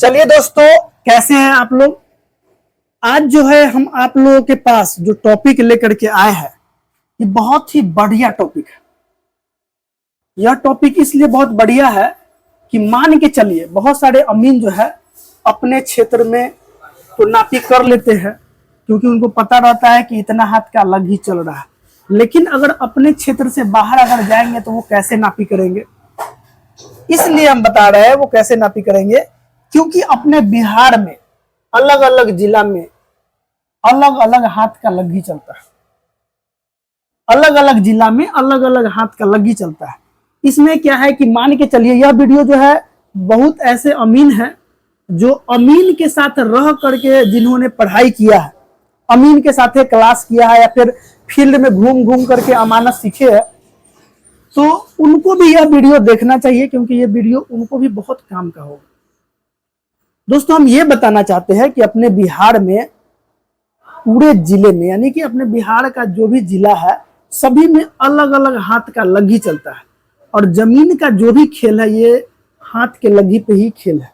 चलिए दोस्तों, कैसे हैं आप लोग। आज जो है हम आप लोगों के पास जो टॉपिक लेकर के आए हैं ये बहुत ही बढ़िया टॉपिक है। यह टॉपिक इसलिए बहुत बढ़िया है कि मान के चलिए बहुत सारे अमीन जो है अपने क्षेत्र में तो नापी कर लेते हैं क्योंकि उनको पता रहता है कि इतना हाथ का अलग ही चल रहा है, लेकिन अगर अपने क्षेत्र से बाहर अगर जाएंगे तो वो कैसे नापी करेंगे। इसलिए हम बता रहे हैं वो कैसे नापी करेंगे, क्योंकि अपने बिहार में अलग अलग जिला में अलग अलग हाथ का लग्गी चलता है। अलग अलग जिला में अलग अलग हाथ का लग्गी चलता है। इसमें क्या है कि मान के चलिए यह वीडियो जो है बहुत ऐसे अमीन है जो अमीन के साथ रह करके जिन्होंने पढ़ाई किया है, अमीन के साथ क्लास किया है या फिर फील्ड में घूम घूम करके अमानत सीखे है, तो उनको भी यह वीडियो देखना चाहिए क्योंकि यह वीडियो उनको भी बहुत काम का होगा। दोस्तों, हम ये बताना चाहते हैं कि अपने बिहार में पूरे जिले में यानी कि अपने बिहार का जो भी जिला है सभी में अलग अलग हाथ का लग्गी चलता है और जमीन का जो भी खेल है ये हाथ के लग्गी पे ही खेल है।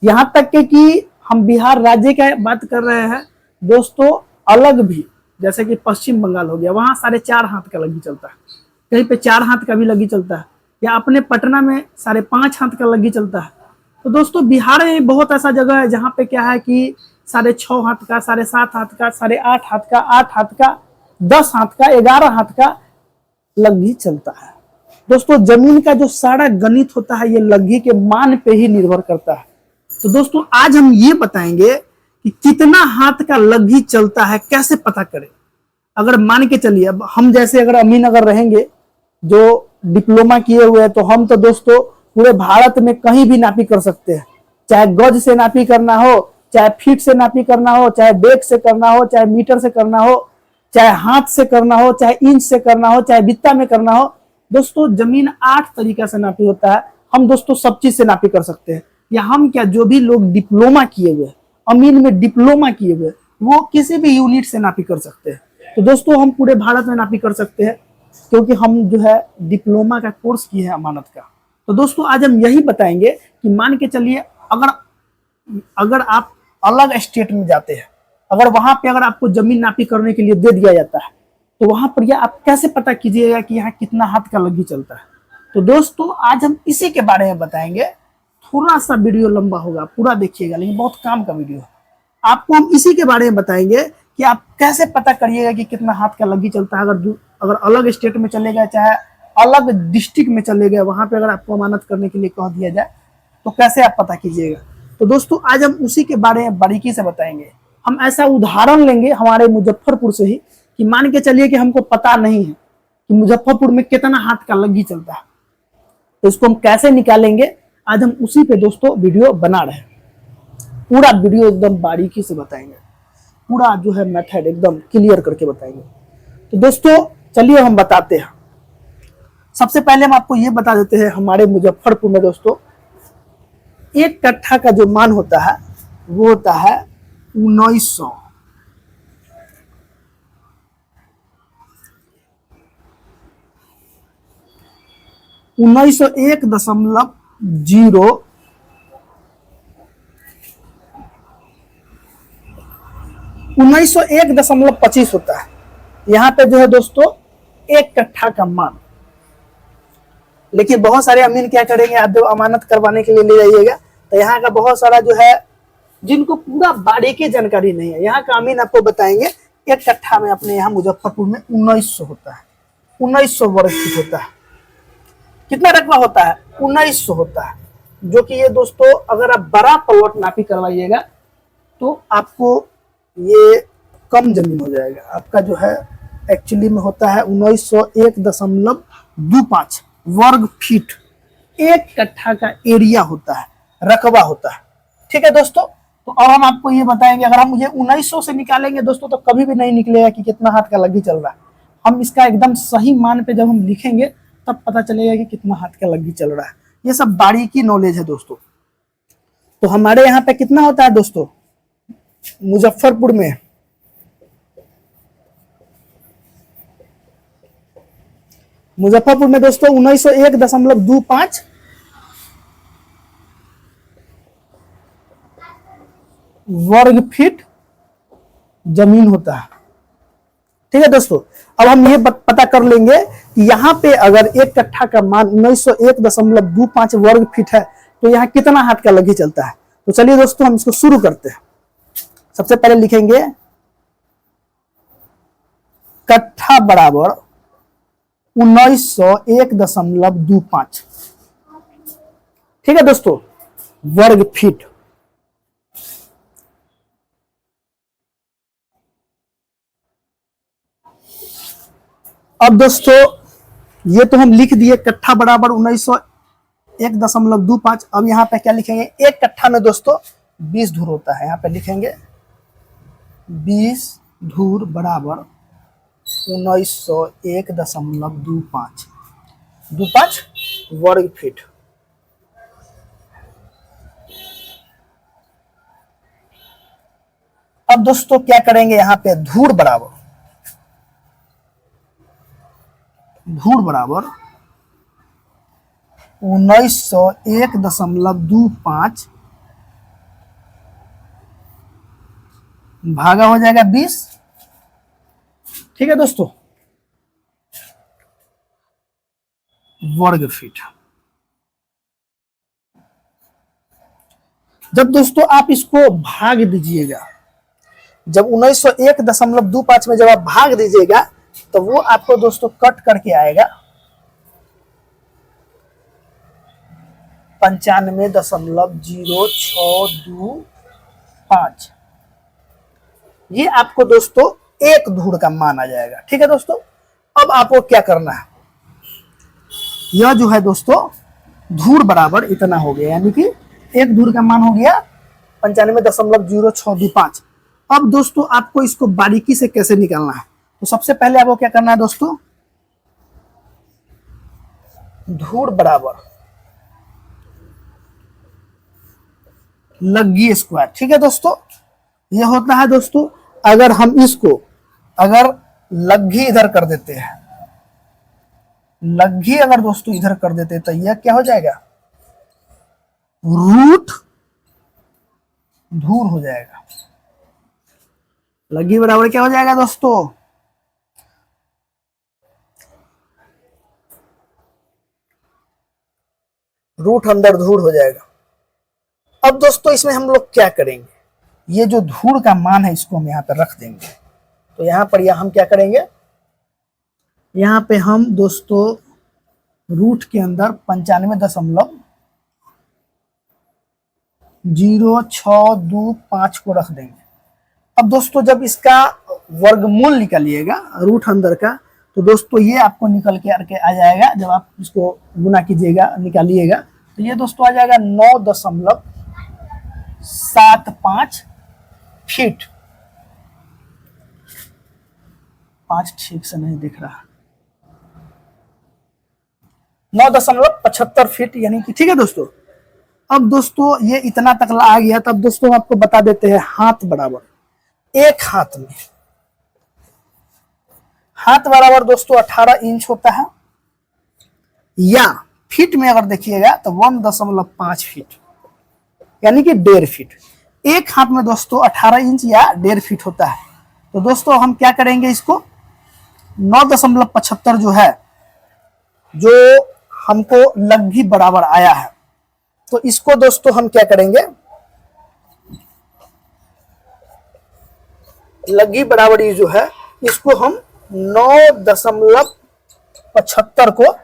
यहाँ तक के कि हम बिहार राज्य का बात कर रहे हैं दोस्तों, अलग भी जैसे कि पश्चिम बंगाल हो गया, वहां 4.5 हाथ का लग्गी चलता है, कहीं पे 4 हाथ का भी लग्गी चलता है, या अपने पटना में 5.5 हाथ का लग्गी चलता है। तो दोस्तों बिहार में बहुत ऐसा जगह है जहाँ पे क्या है कि 6.5 हाथ का, 7.5 हाथ का, 8.5 हाथ का, 8 हाथ का, 10 हाथ का, 11 हाथ का लग्गी चलता है। दोस्तों जमीन का जो सारा गणित होता है ये लग्गी के मान पे ही निर्भर करता है। तो दोस्तों आज हम ये बताएंगे कि कितना हाथ का लग्गी चलता है, कैसे पता करें। अगर मान के चलिए अब हम जैसे अगर अमीन अगर रहेंगे जो डिप्लोमा किए हुए हैं तो हम तो दोस्तों पूरे भारत में कहीं भी नापी कर सकते हैं, चाहे गज से नापी करना हो, चाहे फीट से नापी करना हो, चाहे डेक से करना हो, चाहे मीटर से करना हो, चाहे हाथ से करना हो, चाहे इंच से करना हो, चाहे बित्ता में करना हो। दोस्तों जमीन 8 तरीका से नापी होता है, हम दोस्तों सब चीज से नापी कर सकते हैं। या हम क्या जो भी लोग डिप्लोमा किए हुए अमीन में डिप्लोमा किए हुए वो किसी भी यूनिट से नापी कर सकते हैं। तो दोस्तों हम पूरे भारत में नापी कर सकते हैं क्योंकि हम जो है डिप्लोमा का कोर्स किए हैं अमानत का। तो दोस्तों आज हम यही बताएंगे कि मान के चलिए अगर आप अलग स्टेट में जाते हैं, अगर वहां पे अगर आपको जमीन नापी करने के लिए दे दिया जाता है तो वहां पर यह आप कैसे पता कीजिएगा कि यहाँ कितना हाथ का लग्गी चलता है। तो दोस्तों आज हम इसी के बारे में बताएंगे। थोड़ा सा वीडियो लंबा होगा, पूरा देखिएगा, लेकिन बहुत काम का वीडियो है। आपको हम इसी के बारे में बताएंगे कि आप कैसे पता करिएगा कि कितना हाथ का लग्गी चलता है। अगर अलग स्टेट में चले गए, चाहे अलग डिस्ट्रिक्ट में चले गए, वहां पे अगर आपको अमानत करने के लिए कह दिया जाए तो कैसे आप पता कीजिएगा। तो दोस्तों आज हम उसी के बारे में बारीकी से बताएंगे। हम ऐसा उदाहरण लेंगे हमारे मुजफ्फरपुर से ही कि मान के चलिए कि हमको पता नहीं है कि मुजफ्फरपुर में कितना हाथ का लग्गी चलता है, तो इसको हम कैसे निकालेंगे आज हम उसी पे दोस्तों वीडियो बना रहे हैं। पूरा वीडियो एकदम बारीकी से बताएंगे, पूरा जो है मेथड एकदम क्लियर करके बताएंगे। तो दोस्तों चलिए हम बताते हैं। सबसे पहले हम आपको ये बता देते हैं हमारे मुजफ्फरपुर में दोस्तों 1 कट्ठा का जो मान होता है वो होता है 1900। 1901.0 1901.25 होता है। यहाँ पे जो है दोस्तों 1 कट्ठा का मान। लेकिन बहुत सारे अमीन क्या करेंगे, आप जब अमानत करवाने के लिए ले जाइएगा तो यहाँ का बहुत सारा जो है जिनको पूरा बारीकी जानकारी नहीं है, यहाँ का अमीन आपको बताएंगे 1 कट्ठा में अपने यहाँ मुजफ्फरपुर में 1900 होता है, 1900 वर्ग फीट होता है। कितना रकबा होता है? 1900 होता है, जो कि ये दोस्तों अगर आप बड़ा प्लॉट नापी करवाइएगा तो आपको ये कम जमीन हो जाएगा। आपका जो है एक्चुअली में होता है 1901.25 वर्ग फीट 1 कट्ठा का एरिया होता है, रकबा होता है। ठीक है दोस्तों, तो अब हम आपको ये बताएंगे। अगर हम ये 1900 से निकालेंगे दोस्तों तो कभी भी नहीं निकलेगा कि कितना हाथ का लग्गी चल रहा है। हम इसका एकदम सही मान पे जब हम लिखेंगे तब पता चलेगा कि कितना हाथ का लग्गी चल रहा है। ये सब बारीकी नॉलेज है दोस्तों। तो हमारे यहाँ पे कितना होता है दोस्तों मुजफ्फरपुर में? मुजफ्फरपुर में दोस्तों 1901.25 वर्ग फीट जमीन होता है। ठीक है दोस्तों, अब हम ये पता कर लेंगे कि यहाँ पे अगर एक कट्ठा का मान 1901.25 वर्ग फीट है तो यहाँ कितना हाथ का लघी चलता है। तो चलिए दोस्तों हम इसको शुरू करते हैं। सबसे पहले लिखेंगे कट्ठा बराबर 1901.25। ठीक है दोस्तों, वर्ग फीट। अब दोस्तों ये तो हम लिख दिए कट्ठा बराबर 1901.25। अब यहाँ पे क्या लिखेंगे, एक कट्ठा में दोस्तों 20 धूर होता है। यहाँ पे लिखेंगे 20 धूर बराबर 1901.25 वर्ग फीट। अब दोस्तों क्या करेंगे, यहाँ पे धूर बराबर 1901.25 भागा हो जाएगा 20। ठीक है दोस्तों, वर्ग फीट। जब दोस्तों आप इसको भाग दीजिएगा, जब 1901.25 में जब आप भाग दीजिएगा तो वो आपको दोस्तों कट करके आएगा 95.0625। ये आपको दोस्तों एक धूर का मान आ जाएगा। ठीक है दोस्तों, अब आपको क्या करना है, यह जो है दोस्तों धूर बराबर इतना हो गया, यानी कि एक धूर का मान हो गया 95.0625। अब दोस्तों आपको इसको बारीकी से कैसे निकालना है, तो सबसे पहले आपको क्या करना है दोस्तों, धूर बराबर लघी स्क्वायर। ठीक है दोस्तों, यह होता है दोस्तों, अगर हम इसको अगर लघी इधर कर देते हैं, लघी अगर दोस्तों इधर कर देते हैं तो यह क्या हो जाएगा, रूट धूर हो जाएगा। लघी बराबर क्या हो जाएगा दोस्तों, रूट अंदर धूर हो जाएगा। अब दोस्तों इसमें हम लोग क्या करेंगे, ये जो धूर का मान है इसको हम यहाँ पे रख देंगे। तो यहाँ पर हम क्या करेंगे, यहाँ पे हम दोस्तों रूट के अंदर 95.0625 को रख देंगे। अब दोस्तों जब इसका वर्गमूल निकालिएगा रूट अंदर का, तो दोस्तों ये आपको निकल के आ जाएगा। जब आप इसको गुना कीजिएगा, निकालिएगा, तो ये दोस्तों आ जाएगा 9.75 फीट। 5 ठीक से नहीं दिख रहा, 9.75 फीट यानी कि। ठीक है दोस्तों, अब दोस्तों ये इतना तक आ गया। तब दोस्तों हम आपको बता देते हैं हाथ बराबर, एक हाथ में हाथ बराबर दोस्तों 18 इंच होता है, या फीट में अगर देखिएगा तो 1.5 फीट यानी कि 1.5 फीट। एक हाथ में दोस्तों 18 इंच या 1.5 फीट होता है। तो दोस्तों हम क्या करेंगे, इसको 9.75 जो है, जो हमको लघी बराबर आया है, तो इसको दोस्तों हम क्या करेंगे, लघी बराबर ये जो है इसको हम 9.75 को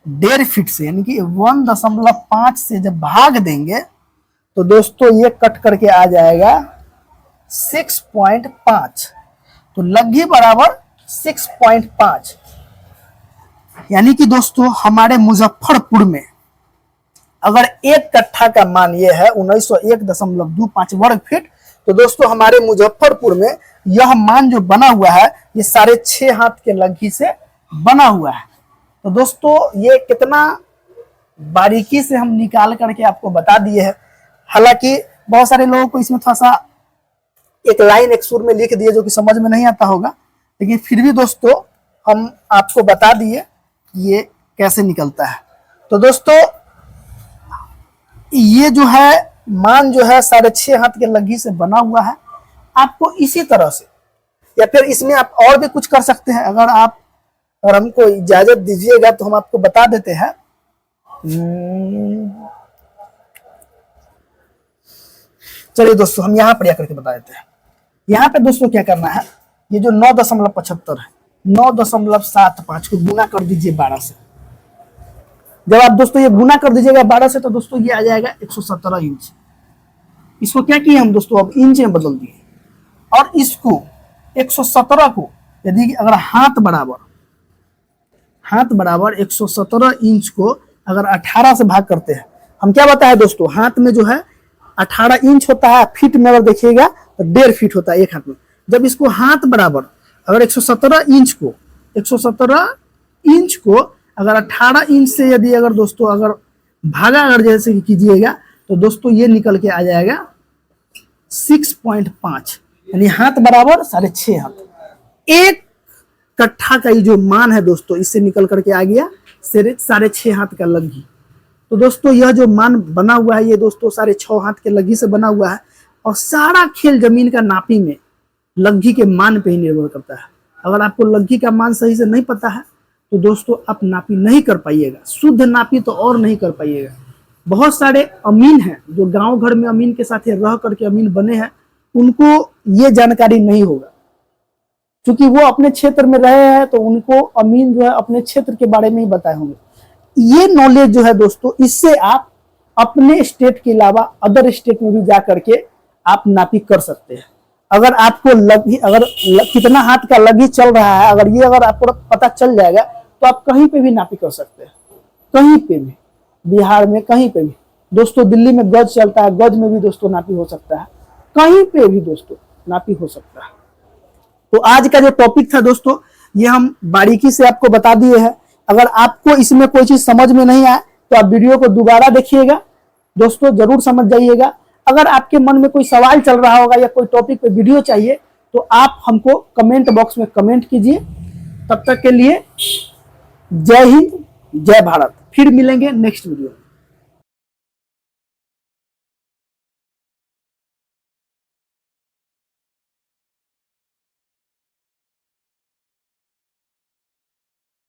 1.5 फीट से यानी कि 1.5 से जब भाग देंगे तो दोस्तों ये कट करके आ जाएगा 6.5। तो लघी बराबर 6.5 यानी कि दोस्तों हमारे मुजफ्फरपुर में अगर एक कट्ठा का मान ये है 1901.25 वर्ग फीट, तो दोस्तों हमारे मुजफ्फरपुर में यह मान जो बना हुआ है ये 6.5 हाथ के लघी से बना हुआ है। तो दोस्तों ये कितना बारीकी से हम निकाल करके आपको बता दिए हैं। हालांकि बहुत सारे लोगों को इसमें थोड़ा सा एक लाइन एक सुर में लिख दिए जो कि समझ में नहीं आता होगा, लेकिन फिर भी दोस्तों हम आपको बता दिए ये कैसे निकलता है। तो दोस्तों ये जो है मान जो है 6.5 हाथ के लग्गी से बना हुआ है। आपको इसी तरह से, या फिर इसमें आप और भी कुछ कर सकते हैं। अगर हमको इजाजत दीजिएगा तो हम आपको बता देते हैं। चलिए दोस्तों, हम यहाँ पर करके बता देते हैं। यहाँ पे दोस्तों क्या करना है, ये जो 9.75 है, 9.75 को गुना कर दीजिए 12 से। जब आप दोस्तों ये गुना कर दीजिएगा 12 से, तो दोस्तों ये आ जाएगा 117 इंच। इसको क्या किए हम दोस्तों, अब इंच में बदल दिए। और इसको 117 को यदि अगर हाथ बराबर 117 इंच को अगर 18 से भाग करते हैं, हम क्या बताया दोस्तों, हाथ में जो है 18 इंच होता है, फीट में अगर देखिएगा तो 1.5 फीट होता है एक हाथ में। जब इसको हाथ बराबर अगर 117 इंच को अगर 18 इंच से यदि अगर दोस्तों अगर भागा अगर जैसे कीजिएगा, तो दोस्तों ये निकल के आ जाएगा 6.5, यानी हाथ बराबर 6.5 हाथ। एक कट्ठा का ये जो मान है दोस्तों, इससे निकल करके आ गया 6.5 हाथ का लग्गी। तो दोस्तों यह जो मान बना हुआ है, ये दोस्तों 6.5 हाथ के लग्गी से बना हुआ है। और सारा खेल जमीन का नापी में लग्गी के मान पे ही निर्भर करता है। अगर आपको लग्गी का मान सही से नहीं पता है, तो दोस्तों आप नापी नहीं कर पाइएगा, शुद्ध नापी तो और नहीं कर पाइएगा। बहुत सारे अमीन हैं जो गांव घर में अमीन के साथ रह करके अमीन बने हैं, उनको ये जानकारी नहीं होगा, क्योंकि वो अपने क्षेत्र में रहे हैं, तो उनको अमीन जो है अपने क्षेत्र के बारे में ही बताए होंगे। ये नॉलेज जो है दोस्तों, इससे आप अपने स्टेट के अलावा अदर स्टेट में भी जा करके आप नापी कर सकते हैं। अगर आपको कितना हाथ का लग्गी चल रहा है, अगर ये अगर आपको पता चल जाएगा, तो आप कहीं पे भी नापी कर सकते हैं, कहीं पे भी, बिहार में कहीं पे भी। दोस्तों दिल्ली में गज चलता है, गज में भी दोस्तों नापी हो सकता है, कहीं पे भी दोस्तों नापी हो सकता है। तो आज का जो टॉपिक था दोस्तों, ये हम बारीकी से आपको बता दिए हैं। अगर आपको इसमें कोई चीज समझ में नहीं आए, तो आप वीडियो को दोबारा देखिएगा दोस्तों, जरूर समझ जाइएगा। अगर आपके मन में कोई सवाल चल रहा होगा या कोई टॉपिक पे वीडियो चाहिए, तो आप हमको कमेंट बॉक्स में कमेंट कीजिए। तब तक के लिए जय हिंद, जय भारत। फिर मिलेंगे नेक्स्ट वीडियो में।